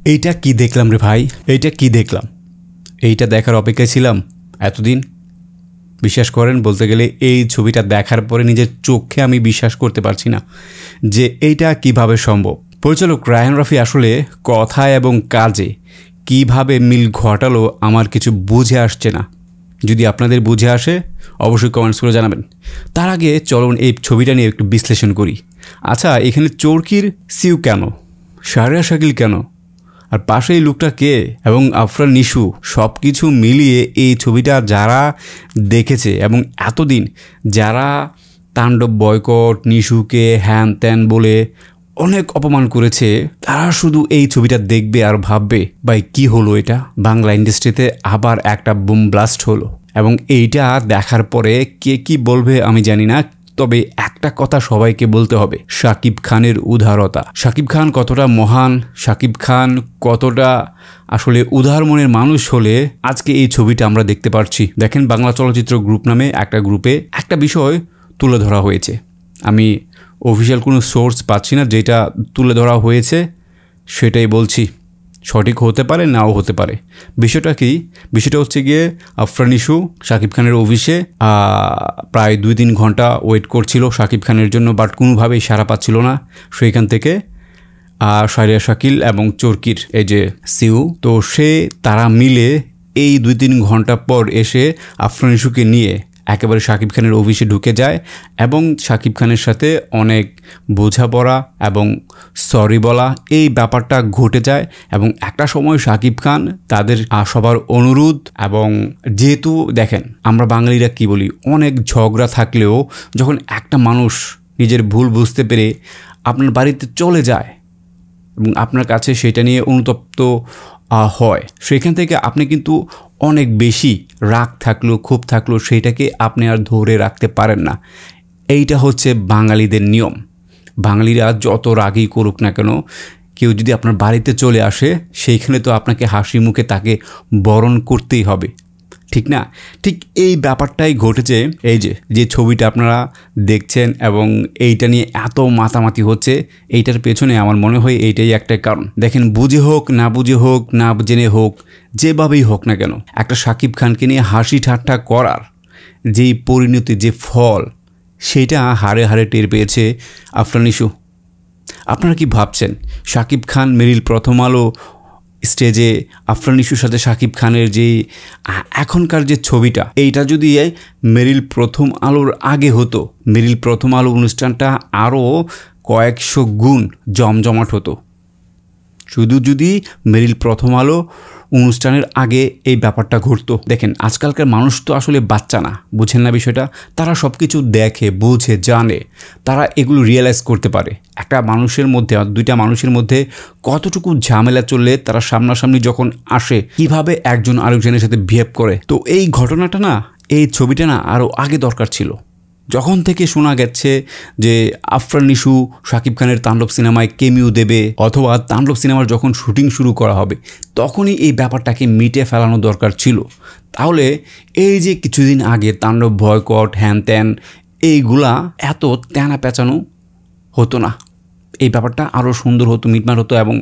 এইটা কি দেখলাম রে ভাই, এইটা কি দেখলাম? এইটা দেখার অপেক্ষায় ছিলাম এতদিন। বিশ্বাস করেন, বলতে গেলে এই ছবিটা দেখার পরে নিজের চোখে আমি বিশ্বাস করতে পারছি না যে এইটা কিভাবে সম্ভব। পরিচালক রায়হান রাফি আসলে কথায় এবং কাজে কিভাবে মিল ঘটালো আমার কিছু বুঝে আসছে না। যদি আপনাদের বুঝে আসে অবশ্যই কমেন্টস করে জানাবেন। তার আগে চলুন এই ছবিটা নিয়ে একটু বিশ্লেষণ করি। আচ্ছা, এখানে চরকির সিউ কেন, শাহরিয়ার শাকিল কেন, আর পাশে এই লোকটা কে, এবং আফরান নিশু, সব কিছু মিলিয়ে এই ছবিটা যারা দেখেছে এবং এতদিন যারা তাণ্ডব বয়কট, নিশুকে হ্যান ত্যান বলে অনেক অপমান করেছে, তারা শুধু এই ছবিটা দেখবে আর ভাববে ভাই কি হলো এটা, বাংলা ইন্ডাস্ট্রিতে আবার একটা বুম ব্লাস্ট হলো। এবং এইটা দেখার পরে কে কি বলবে আমি জানি না, তবে একটা কথা সবাইকে বলতে হবে, শাকিব খানের উদারতা। শাকিব খান কতটা মহান, শাকিব খান কতটা আসলে উদার মনের মানুষ হলে আজকে এই ছবিটা আমরা দেখতে পারছি। দেখেন, বাংলা চলচ্চিত্র গ্রুপ নামে একটা গ্রুপে একটা বিষয় তুলে ধরা হয়েছে। আমি অফিসিয়াল কোনো সোর্স পাচ্ছি না, যেটা তুলে ধরা হয়েছে সেটাই বলছি। সঠিক হতে পারে, নাও হতে পারে। বিষয়টা কি? বিষয়টা হচ্ছে গিয়ে আফরান নিশু শাকিব খানের অফিসে প্রায় 2-3 ঘন্টা ওয়েট করছিল শাকিব খানের জন্য, বাট কোনোভাবেই সাড়া পাচ্ছিল না। সেইখান থেকে শাহরিয়ার শাকিল এবং চরকির এই যে সিউ, তো তারা মিলে এই 2-3 ঘন্টা পর এসে আফরান নিশুকে নিয়ে একেবারে শাকিব খানের অফিসে ঢুকে যায় এবং শাকিব খানের সাথে অনেক বোঝাপড়া এবং সরি বলা এই ব্যাপারটা ঘটে যায়। এবং একটা সময় শাকিব খান তাদের সবার অনুরোধ, এবং যেহেতু দেখেন আমরা বাঙালিরা কি বলি, অনেক ঝগড়া থাকলেও যখন একটা মানুষ নিজের ভুল বুঝতে পেরে আপনার বাড়িতে চলে যায় এবং আপনার কাছে সেটা নিয়ে অনুতপ্ত হয়, সেখান থেকে আপনি কিন্তু অনেক বেশি রাগ থাকলো, ক্ষোভ থাকলো, সেইটাকে আপনি আর ধরে রাখতে পারেন না। এইটা হচ্ছে বাঙালিদের নিয়ম। বাঙালিরা যত রাগই করুক না কেন, কেউ যদি আপনার বাড়িতে চলে আসে সেইখানে তো আপনাকে হাসি মুখে তাকে বরণ করতেই হবে, ঠিক না? ঠিক এই ব্যাপারটাই ঘটেছে এই যে ছবিটা আপনারা দেখছেন এবং এইটা নিয়ে এত মাতামাতি হচ্ছে। এইটার পেছনে আমার মনে হয় এইটাই একটা কারণ। দেখেন, বুঝে হোক, না বুঝে হোক, না জেনে হোক, যেভাবেই হোক না কেন, একটা শাকিব খানকে নিয়ে হাসি ঠাট্টা করার যেই পরিণতি, যে ফল, সেটা হাড়ে হাড়ে টের পেয়েছে আফরান নিশু। আপনারা কি ভাবছেন, শাকিব খান মেরিল প্রথম আলো স্টেজে আফরান নিশুর সাথে শাকিব খানের যে এখনকার যে ছবিটা, এইটা যদি মেরিল প্রথম আলোর আগে হতো, মেরিল প্রথম আলো অনুষ্ঠানটা আরও কয়েকশো গুণ জমজমাট হতো। শুধু যদি মেরিল প্রথম আলো অনুষ্ঠানের আগে এই ব্যাপারটা ঘটতো। দেখেন, আজকালকার মানুষ তো আসলে বাচ্চা না, বুঝেন না বিষয়টা। তারা সব কিছু দেখে, বোঝে, জানে, তারা এগুলো রিয়েলাইজ করতে পারে। একটা মানুষের মধ্যে, দুইটা মানুষের মধ্যে কতটুকু ঝামেলা চললে তারা সামনাসামনি যখন আসে, কিভাবে একজন আরেকজনের সাথে বিহেভ করে। তো এই ঘটনাটা না, এই ছবিটা না আরও আগে দরকার ছিল। যখন থেকে শোনা গেছে যে আফরান নিশু শাকিব খানের তাণ্ডব সিনেমায় কেমিও দেবে, অথবা তাণ্ডব সিনেমার যখন শুটিং শুরু করা হবে, তখনই এই ব্যাপারটাকে মিটে ফেলানো দরকার ছিল। তাহলে এই যে কিছুদিন আগে তাণ্ডব বয়কট, হ্যান ত্যান, এইগুলা এত তেনা পেঁচানো হতো না। এই ব্যাপারটা আরও সুন্দর হতো, মিটমাট হতো, এবং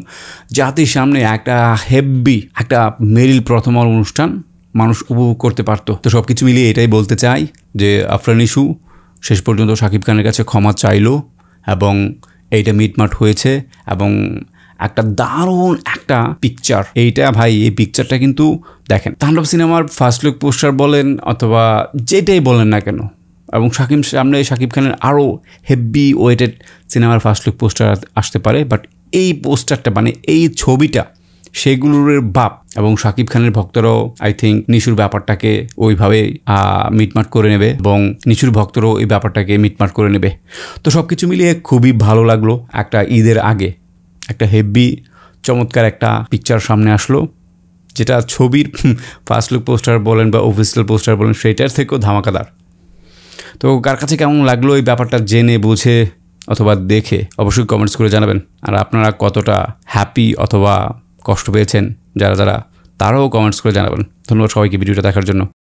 জাতির সামনে একটা হেভি একটা মেরিল প্রথম আলো অনুষ্ঠান মানুষ উপভোগ করতে পারতো। তো সব কিছু মিলিয়ে এটাই বলতে চাই যে আফরান নিশু শেষ পর্যন্ত শাকিব খানের কাছে ক্ষমা চাইলো এবং এইটা মিটমাট হয়েছে, এবং একটা দারুণ একটা পিকচার এইটা। ভাই, এই পিকচারটা কিন্তু দেখেন, তাণ্ডব সিনেমার ফার্স্ট লুক পোস্টার বলেন অথবা যেটাই বলেন না কেন, এবং সামনে শাকিব খানের আরও হেভি ওয়েটেড সিনেমার ফার্স্ট লুক পোস্টার আসতে পারে, বাট এই পোস্টারটা মানে এই ছবিটা সেগুলোর বাপ, এবং শাকিব খানের ভক্তরাও আই থিঙ্ক নিশুর ব্যাপারটাকে ওইভাবে মিটমাট করে নেবে, এবং নিশুর ভক্তরাও এই ব্যাপারটাকে মিটমাট করে নেবে। তো সব কিছু মিলিয়ে খুবই ভালো লাগলো। একটা ঈদের আগে একটা হেভি চমৎকার একটা পিকচার সামনে আসলো, যেটা ছবির ফার্স্ট লুক পোস্টার বলেন বা অফিসিয়াল পোস্টার বলেন, সেইটার থেকেও ধামাকাদার। তো কার কাছে কেমন লাগলো এই ব্যাপারটা জেনে বুঝে অথবা দেখে অবশ্যই কমেন্টস করে জানাবেন। আর আপনারা কতটা হ্যাপি অথবা কষ্ট পেয়েছেন যারা তারাও কমেন্টস করে জানাবেন। ধন্যবাদ সবাইকে ভিডিওটা দেখার জন্য।